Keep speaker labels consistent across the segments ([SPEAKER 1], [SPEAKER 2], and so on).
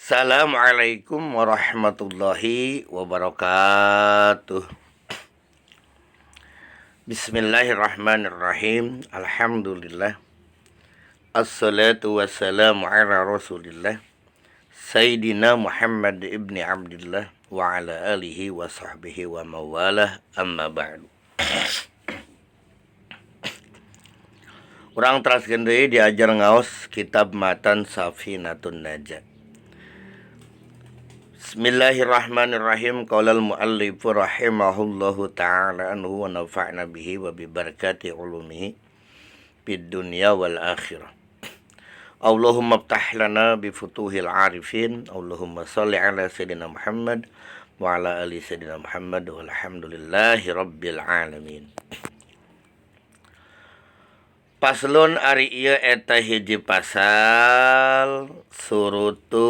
[SPEAKER 1] Assalamualaikum warahmatullahi wabarakatuh. Bismillahirrahmanirrahim. Alhamdulillah. Assalatu wassalamu ala rasulillah Sayyidina Muhammad ibni Abdillah wa ala alihi wa sahbihi wa mawalah, amma ba'du. Urang teraskeun deui diajar ngaos kitab matan Safinatun Najah. Bismillahirrahmanirrahim. Qaulal muallifu rahimahullahu ta'ala anhu wa nafa'na bihi wa bi barakati ulumihi fid dunya wal akhirah. Allahumma iftah lana bi futuhil arifin. Allahumma shalli ala sayyidina Muhammad wa ala ali sayyidina Muhammad walhamdulillahi rabbil alamin. Paslon ari ieu eta hiji pasal surutu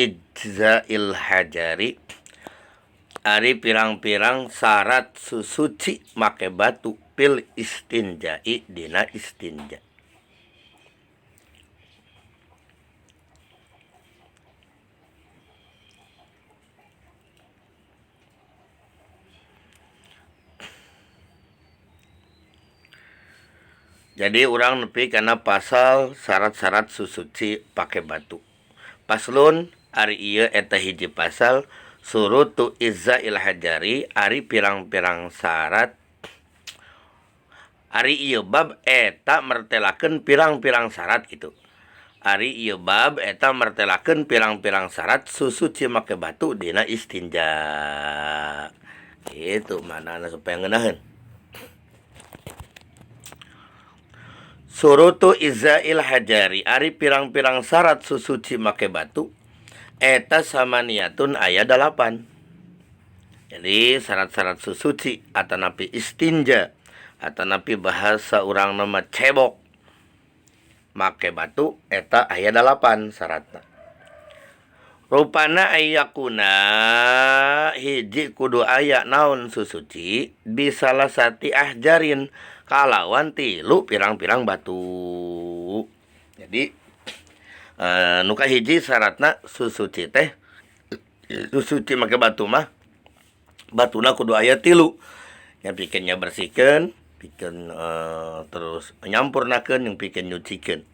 [SPEAKER 1] ijza'il hajari, ari pirang-pirang syarat susuci make batu pil istinja'i dina istinja. Jadi urang nepi kana pasal syarat-syarat susuci pake batu. Paslun ari ieu eta hiji pasal surutu izza'il hajari, ari pirang-pirang syarat. Ari ieu bab eta mertelakeun pirang-pirang syarat gitu. Ari ieu bab eta mertelakeun pirang-pirang syarat susuci make batu dina istinja. Gitu manana supaya ngeunaheun. Surutu izza'il hajari, ari pirang-pirang syarat susuci make batu eta samaniatun aya 8. Jadi syarat-syarat susuci atanapi istinja, atanapi bahasa urang nama cebok make batu eta aya 8 syaratna. Rupana ayyakuna hiji kudu aya naon susuci bisalah sati ahjarin kalawan 3 pirang-pirang batu. Jadi nuka hiji syaratna susuci teh susuci make batu mah batuna kudu aya 3. Yang pikeunnya bersihkeun, pikeun terus nyampurnakeun, yang pikeun nyucikeun.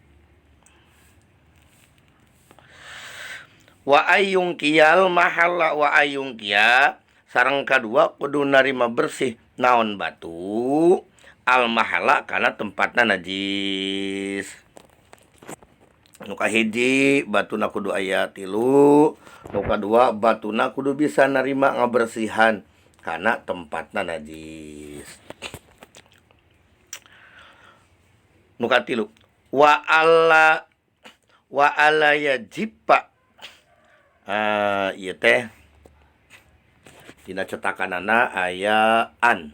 [SPEAKER 1] Wa ayyung kiyal mahalla, wa ayyung kia sareng kadua kudu narima bersih naon batu al mahala kana tempatna najis. Nuka hiji batuna kudu aya 3, nuka 2 batuna kudu bisa narima ngabersihan kana tempatna najis. Nuka 3 wa alla yajiba, ieu teh dina cetakanana aya an.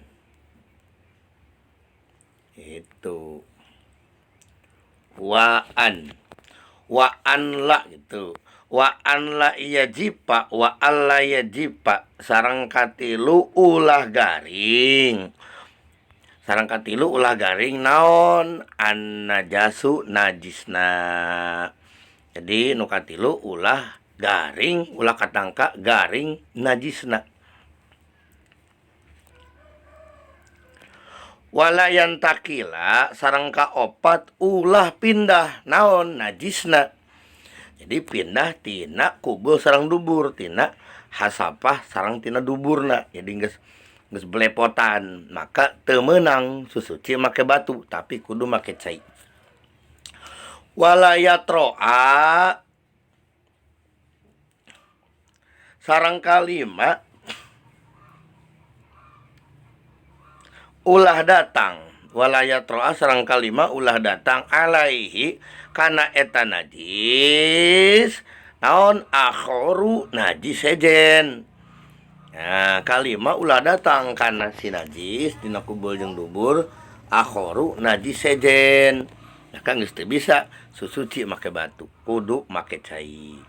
[SPEAKER 1] Itu wa an la gitu. Wa an la yajiba, wa alla yajiba sareng katilu ulah garing. Sareng katilu ulah garing naon an najasu najisna. Jadi nu katilu ulah garing, ulah katangka garing najisna. Walayan takila sareng kaopat ulah pindah naon najisna. Jadi pindah tina kubul sareng dubur, tina hasapah sareng tina duburna. Jadi geus belepotan, maka teu meunang susuci make batu, tapi kudu make cai. Walayatroa sareng kalima ulah datang. Walayatroa sareng kalima ulah datang alaihi kana eta najis naon akhoru najis sejen. Nah, kalima ulah datang kana si najis dina kubul jeung dubur akhoru najis sejen. Nah, kan geus teu bisa susuci make batu, kudu make cai.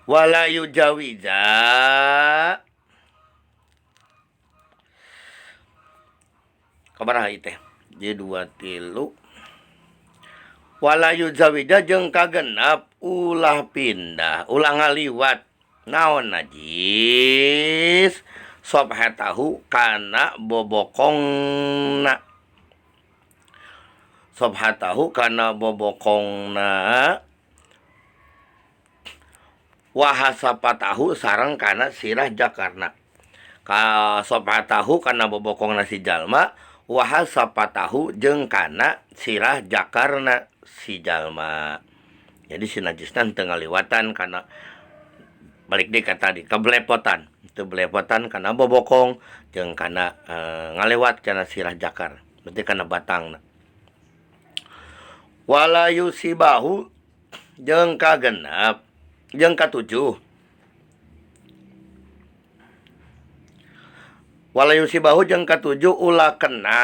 [SPEAKER 1] Wala yujawiza kabaraha ieu teh? Jadi 2 3 Walayu zawija jeung kagenap ulah pindah ulah ngaliwat naon najis sobhatahu kana bobokongna sobhatahu kana bobokongna wahasapatahu sareng kana sirah jakarna ka sobhatahu kana bobokongna si jalma wahasapatahu jeung kana sirah jakarna si jalma. Jadi si najisna teu ngaliwatan kana balik deui ka tadi kabelepotan. Itu belepotan kana bobokong jeung kana ngalewat kana sirah jakar. Berarti kana batangna. Wala yusibahu jeung kagenep jeung katujuh. Wala yusibahu jeung katujuh ulah kena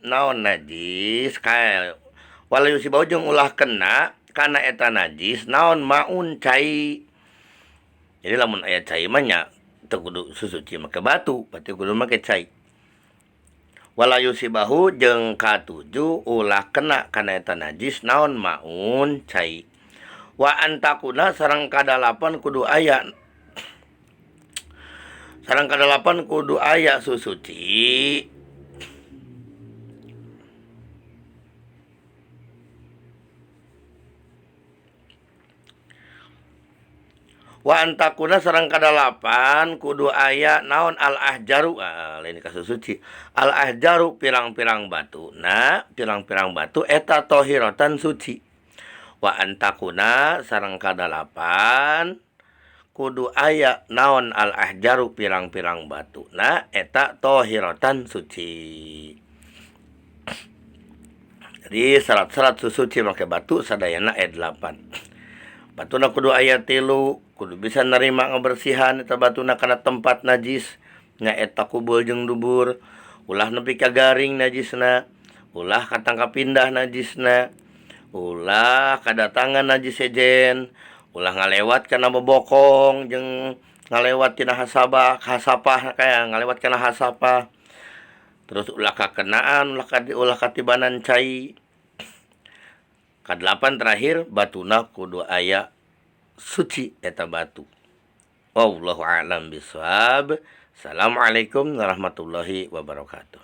[SPEAKER 1] naon najis kae. Wala yusibahu jeung ulah kena kana eta najis naon maun cai. Jadi lamun aya cai mah nya teu kudu susuci make batu, berarti kudu make cai. Wala yusibahu jeung katujuh ulah kena kana eta najis naon maun cai. Wa antakuna sareng kadalapan kudu aya susuci. Wa antakuna sareng kadalapan kudu aya naon al ahjaru lain ka suci. Al ahjaru pirang-pirang batu. Nah, pirang-pirang batu eta tohiratan suci. Wa antakuna sareng kadalapan kudu aya naon al ahjaru pirang-pirang batu. Nah, eta tohiratan suci. Jadi syarat-syarat suci make batu sadayana aya 8. Batuna kudu aya 3, kudu bisa nerima ngabersihan eta batuna kana tempat najis nya eta kubul jeung dubur, ulah nepi ka garing najisna, ulah katangka pindah najisna, ulah kadatangan najis sejen, ulah ngalewat kana bobokong jeung ngalewat tina hasapah kaya ngalewat kana hasapah. Terus ulah kakenaan, ulah katibanan cai. Ka-8 terakhir batuna kudu aya suci eta batu. Wallahu a'lam bishawab. Assalamualaikum warahmatullahi wabarakatuh.